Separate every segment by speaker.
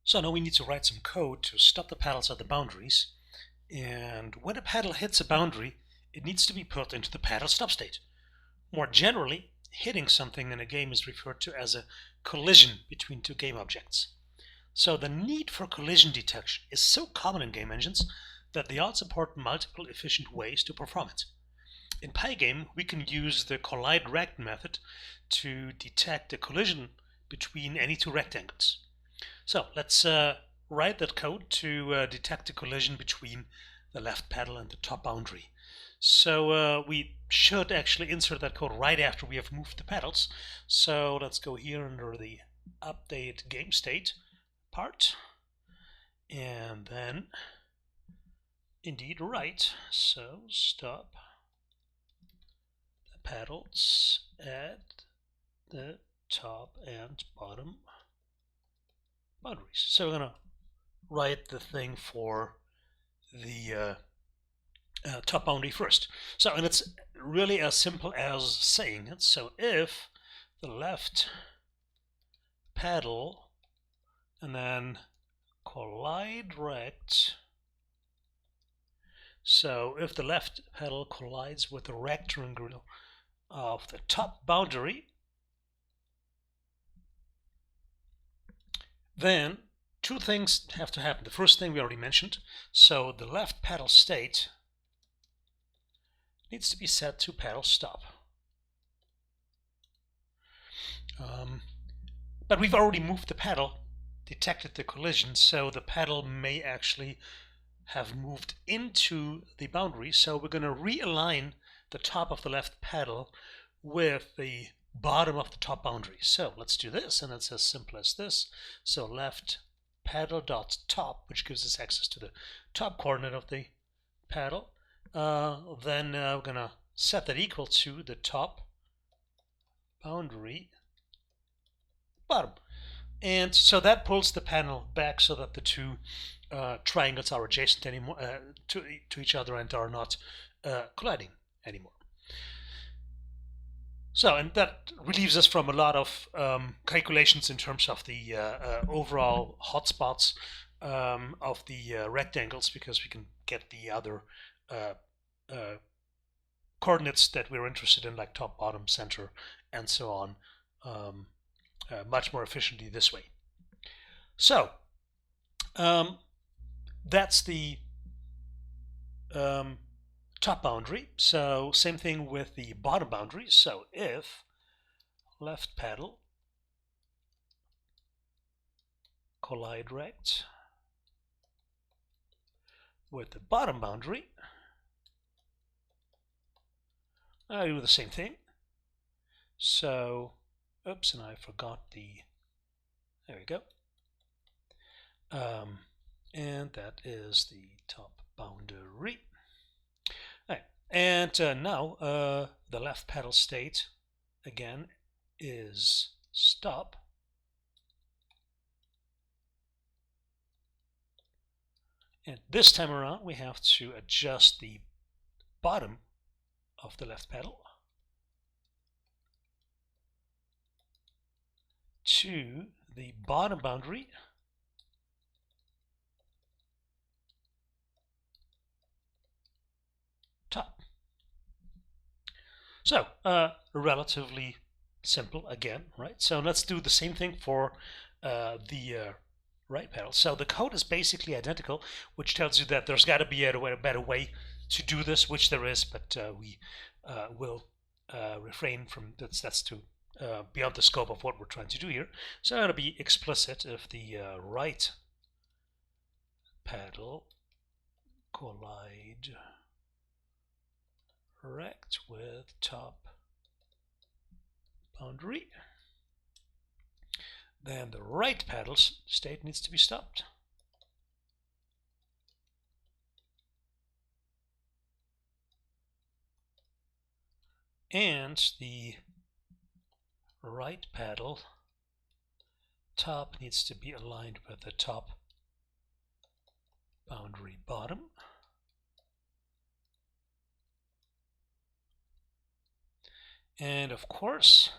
Speaker 1: So now we need to write some code to stop the paddles at the boundaries. And when a paddle hits a boundary, it needs to be put into the paddle stop state. More generally, hitting something in a game is referred to as a collision between two game objects. So the need for collision detection is so common in game engines that they all support multiple efficient ways to perform it. In Pygame, we can use the collide rect method to detect a collision between any two rectangles. So let's write that code to detect a collision between the left paddle and the top boundary. So we should actually insert that code right after we have moved the paddles. So let's go here under the update game state part, and then indeed write. So stop the paddles at the top and bottom boundaries. So we're going to write the thing for the top boundary first. So, and it's really as simple as saying it. So if the left paddle and then collide rect. So if the left paddle collides with the rectangle of the top boundary, then two things have to happen. The first thing we already mentioned. So the left paddle state needs to be set to paddle stop. But we've already moved the paddle, detected the collision, so the paddle may actually have moved into the boundary. So we're going to realign the top of the left paddle with the bottom of the top boundary. So let's do this, and it's as simple as this. So left paddle dot top, which gives us access to the top coordinate of the paddle. Then we're going to set that equal to the top boundary bottom. And so that pulls the panel back so that the two triangles are adjacent anymore to each other and are not colliding anymore. So, and that relieves us from a lot of calculations in terms of the overall hotspots of the rectangles, because we can get the other coordinates that we're interested in, like top, bottom, center, and so on, much more efficiently this way. So that's the top boundary. So same thing with the bottom boundary. So if left paddle collide rect with the bottom boundary, I do the same thing. So, oops, and I forgot the, there we go. And that is the top boundary. Right. And now the left paddle state again is stop. And this time around we have to adjust the bottom of the left paddle to the bottom boundary top. So relatively simple again, right? So let's do the same thing for the right paddle. So the code is basically identical, which tells you that there's got to be a better way to do this, which there is, but we will refrain from that's too beyond the scope of what we're trying to do here. So I'm going to be explicit. If the right paddle collide rect with top boundary, then the right paddle state needs to be stopped. And the right paddle top needs to be aligned with the top boundary bottom. And of course,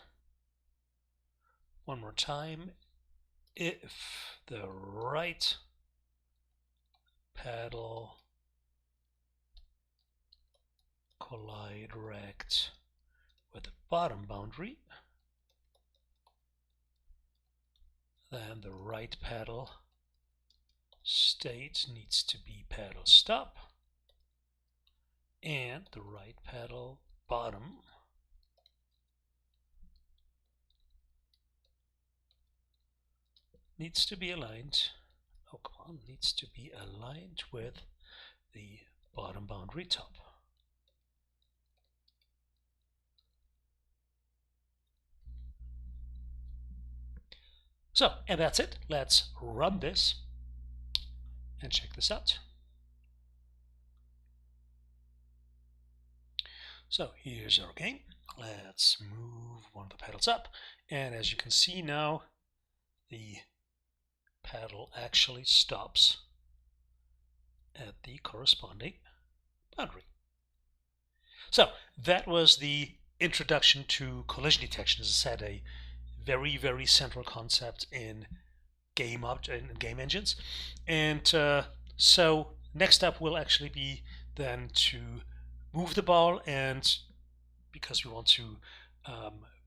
Speaker 1: one more time, if the right paddle collide rect with the bottom boundary, then the right paddle state needs to be paddle stop, and the right paddle bottom needs to be aligned, needs to be aligned with the bottom boundary top. So, and that's it. Let's run this and check this out. So here's our game. Let's move one of the paddles up, and as you can see now, the paddle actually stops at the corresponding boundary. So that was the introduction to collision detection. As I said, a very, very central concept in game engines. And so next up will actually be then to move the ball, and because we want to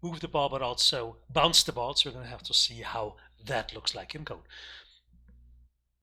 Speaker 1: move the ball but also bounce the ball, so we're going to have to see how that looks like in code.